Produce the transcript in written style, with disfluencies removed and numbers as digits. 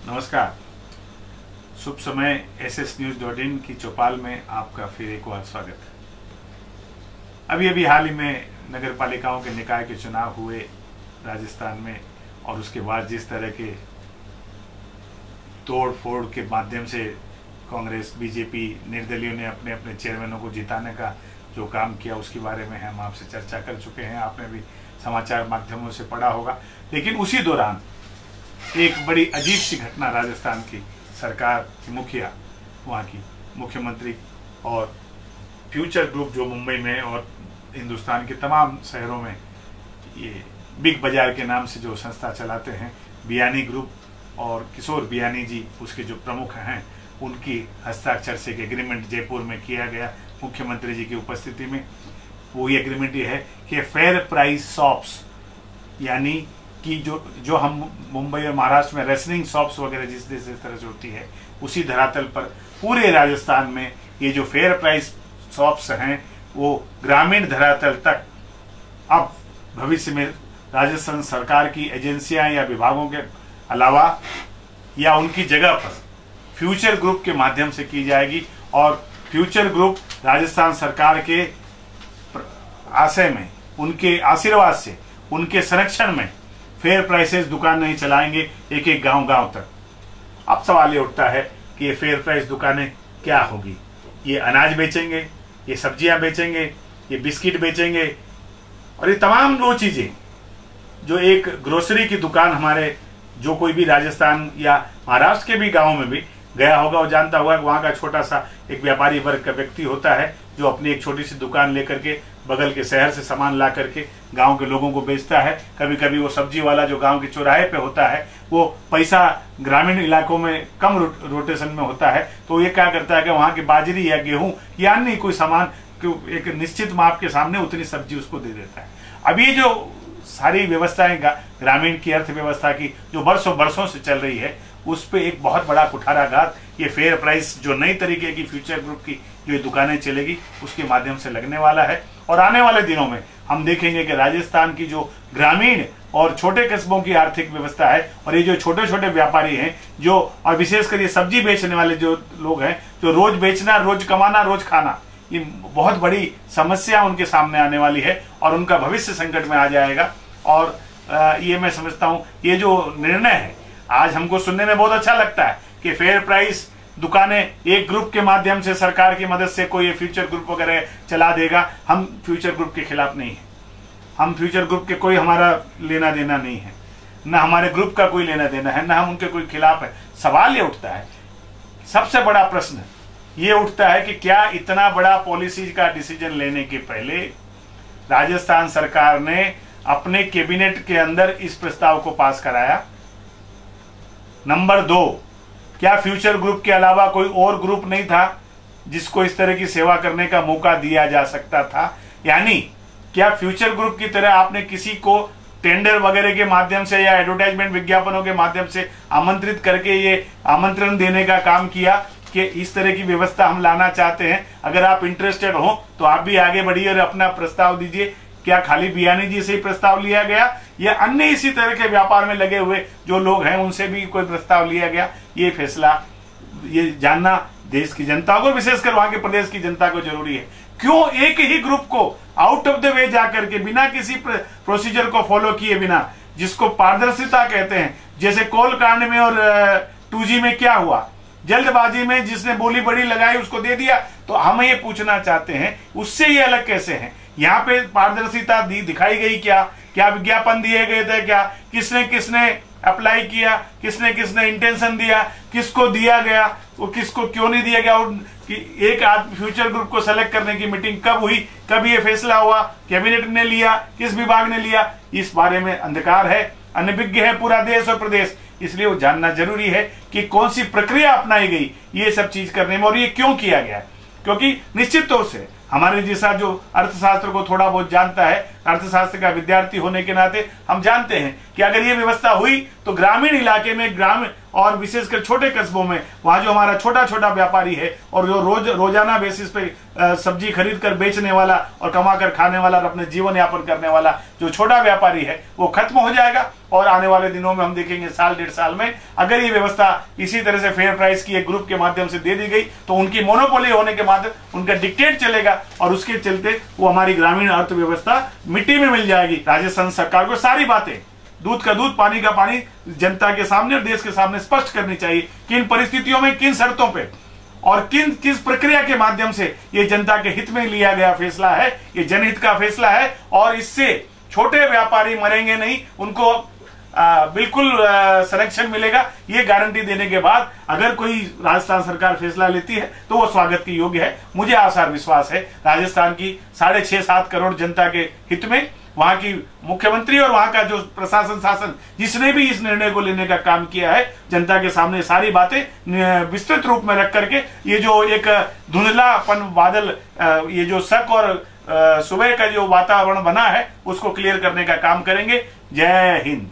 नमस्कार, शुभ समय। ssnews.in की चौपाल में आपका फिर एक बार स्वागत है। अभी हाल ही में नगर पालिकाओं के निकाय के चुनाव हुए राजस्थान में, और उसके बाद जिस तरह के तोड़ फोड़ के माध्यम से कांग्रेस बीजेपी निर्दलीयों ने अपने अपने चेयरमैनों को जिताने का जो काम किया, उसके बारे में हम आपसे चर्चा कर चुके हैं। आपने भी समाचार माध्यमों से पढ़ा होगा। लेकिन उसी दौरान एक बड़ी अजीब सी घटना राजस्थान की सरकार की मुखिया, वहाँ की मुख्यमंत्री और फ्यूचर ग्रुप जो मुंबई में और हिंदुस्तान के तमाम शहरों में ये बिग बाजार के नाम से जो संस्था चलाते हैं, बियानी ग्रुप, और किशोर बियानी जी उसके जो प्रमुख हैं, उनकी हस्ताक्षर से एक एग्रीमेंट जयपुर में किया गया मुख्यमंत्री जी की उपस्थिति में। वो ये एग्रीमेंट ये है कि फेयर प्राइस शॉप्स, यानी कि जो हम मुंबई और महाराष्ट्र में रेसलिंग शॉप्स वगैरह जिस तरह से होती है, उसी धरातल पर पूरे राजस्थान में ये जो फेयर प्राइस शॉप्स हैं वो ग्रामीण धरातल तक अब भविष्य में राजस्थान सरकार की एजेंसियां या विभागों के अलावा या उनकी जगह पर फ्यूचर ग्रुप के माध्यम से की जाएगी। और फ्यूचर ग्रुप राजस्थान सरकार के आशय में, उनके आशीर्वाद से, उनके संरक्षण में फेयर प्राइसेस दुकान नहीं चलाएंगे एक एक गांव तक। अब सवाल ये उठता है कि ये फेयर प्राइस दुकानें क्या होगी? ये अनाज बेचेंगे, ये सब्जियां बेचेंगे, ये बिस्किट बेचेंगे, और ये तमाम वो चीजें जो एक ग्रोसरी की दुकान हमारे जो कोई भी राजस्थान या महाराष्ट्र के भी गाँव में भी गया होगा और जानता होगा कि वहां का छोटा सा एक व्यापारी वर्ग का व्यक्ति होता है जो अपनी एक छोटी सी दुकान लेकर के बगल के शहर से सामान ला करके गांव के लोगों को बेचता है। कभी कभी वो सब्जी वाला जो गांव के चौराहे पे होता है, वो पैसा ग्रामीण इलाकों में कम रोटेशन में होता है, तो ये क्या करता है कि वहां की बाजरी या गेहूं या अन्य कोई सामान एक निश्चित माप के सामने उतनी सब्जी उसको दे देता है। अब ये जो सारी व्यवस्थाएं ग्रामीण की अर्थव्यवस्था की जो बरसों से चल रही है, उस पे एक बहुत बड़ा कुठाराघात ये फेयर प्राइस जो नई तरीके की फ्यूचर ग्रुप की जो ये दुकानें चलेगी उसके माध्यम से लगने वाला है। और आने वाले दिनों में हम देखेंगे कि राजस्थान की जो ग्रामीण और छोटे कस्बों की आर्थिक व्यवस्था है, और ये जो छोटे छोटे व्यापारी हैं जो, और विशेषकर ये सब्जी बेचने वाले जो लोग हैं, जो रोज बेचना, रोज कमाना, रोज खाना, ये बहुत बड़ी समस्या उनके सामने आने वाली है और उनका भविष्य संकट में आ जाएगा। और ये मैं समझता हूं ये जो निर्णय है आज हमको सुनने में बहुत अच्छा लगता है कि फेयर प्राइस दुकानें एक ग्रुप के माध्यम से सरकार की मदद से कोई फ्यूचर ग्रुप वगैरह चला देगा। हम फ्यूचर ग्रुप के खिलाफ नहीं है, हम फ्यूचर ग्रुप के कोई हमारा लेना देना नहीं है, न हमारे ग्रुप का कोई लेना देना है, न हम उनके कोई खिलाफ है। सवाल ये उठता है, सबसे बड़ा प्रश्न ये उठता है कि क्या इतना बड़ा पॉलिसी का डिसीजन लेने के पहले राजस्थान सरकार ने अपने कैबिनेट के अंदर इस प्रस्ताव को पास कराया? नंबर 2, क्या फ्यूचर ग्रुप के अलावा कोई और ग्रुप नहीं था जिसको इस तरह की सेवा करने का मौका दिया जा सकता था? यानी क्या फ्यूचर ग्रुप की तरह आपने किसी को टेंडर वगैरह के माध्यम से या एडवर्टाइजमेंट विज्ञापनों के माध्यम से आमंत्रित करके ये आमंत्रण देने का काम किया कि इस तरह की व्यवस्था हम लाना चाहते हैं, अगर आप इंटरेस्टेड हो तो आप भी आगे बढ़िए और अपना प्रस्ताव दीजिए? क्या खाली बियानी जी से ही प्रस्ताव लिया गया या अन्य इसी तरह के व्यापार में लगे हुए जो लोग हैं उनसे भी कोई प्रस्ताव लिया गया? ये फैसला, ये जानना देश की जनता को, विशेषकर वहां के प्रदेश की जनता को जरूरी है। क्यों एक ही ग्रुप को आउट ऑफ द वे जाकर के बिना किसी प्रोसीजर को फॉलो किए बिना, जिसको पारदर्शिता कहते हैं, जैसे कोल कांड में और 2G में क्या हुआ, जल्दबाजी में जिसने बोली बड़ी लगाई उसको दे दिया। तो हम ये पूछना चाहते हैं उससे ये अलग कैसे है? यहाँ पे पारदर्शिता दिखाई गई क्या? क्या विज्ञापन दिए गए थे? क्या किसने किसने अप्लाई किया, किसने किसने इंटेंशन दिया, किसको दिया गया, वो किसको क्यों नहीं दिया गया? और कि एक आदमी फ्यूचर ग्रुप को सेलेक्ट करने की मीटिंग कब हुई, कब ये फैसला हुआ, कैबिनेट ने लिया, किस विभाग ने लिया? इस बारे में अंधकार है, अनभिज्ञ है पूरा देश और प्रदेश। इसलिए वो जानना जरूरी है कि कौन सी प्रक्रिया अपनाई गई ये सब चीज करने में, और ये क्यों किया गया। क्योंकि निश्चित तौर से हमारे जैसा जो अर्थशास्त्र को थोड़ा बहुत जानता है, अर्थशास्त्र का विद्यार्थी होने के नाते हम जानते हैं कि अगर ये व्यवस्था हुई तो ग्रामीण इलाके में, ग्रामीण और विशेषकर छोटे कस्बों में, वहां जो हमारा छोटा छोटा व्यापारी है और जो रोजाना बेसिस पे सब्जी खरीद कर बेचने वाला और कमा कर खाने वाला और अपने जीवन यापन करने वाला जो छोटा व्यापारी है, वो खत्म हो जाएगा। और आने वाले दिनों में हम देखेंगे, साल 1.5 साल में अगर ये व्यवस्था इसी तरह से फेयर प्राइस की एक ग्रुप के माध्यम से दे दी गई तो उनकी मोनोपोली होने के बाद उनका डिक्टेट चलेगा और उसके चलते वो हमारी ग्रामीण अर्थव्यवस्था मिट्टी में मिल जाएगी। राजस्थान सरकार को सारी बातें, दूध का दूध, पानी का पानी, जनता के सामने और देश के सामने स्पष्ट करनी चाहिए, किन परिस्थितियों में, किन शर्तों पे और किस प्रक्रिया के माध्यम से ये जनता के हित में लिया गया फैसला है। ये जनहित का फैसला है और इससे छोटे व्यापारी मरेंगे नहीं, उनको बिल्कुल संरक्षण मिलेगा। ये गारंटी देने के बाद अगर कोई राजस्थान सरकार फैसला लेती है तो वो स्वागत के योग्य है। मुझे आसार विश्वास है राजस्थान की 6.5-7 करोड़ जनता के हित में वहां की मुख्यमंत्री और वहां का जो प्रशासन, शासन, जिसने भी इस निर्णय को लेने का काम किया है, जनता के सामने सारी बातें विस्तृत रूप में रख करके ये जो एक धुंधलापन बादल, ये जो शक और सुबह का जो वातावरण बना है, उसको क्लियर करने का काम करेंगे। जय हिंद।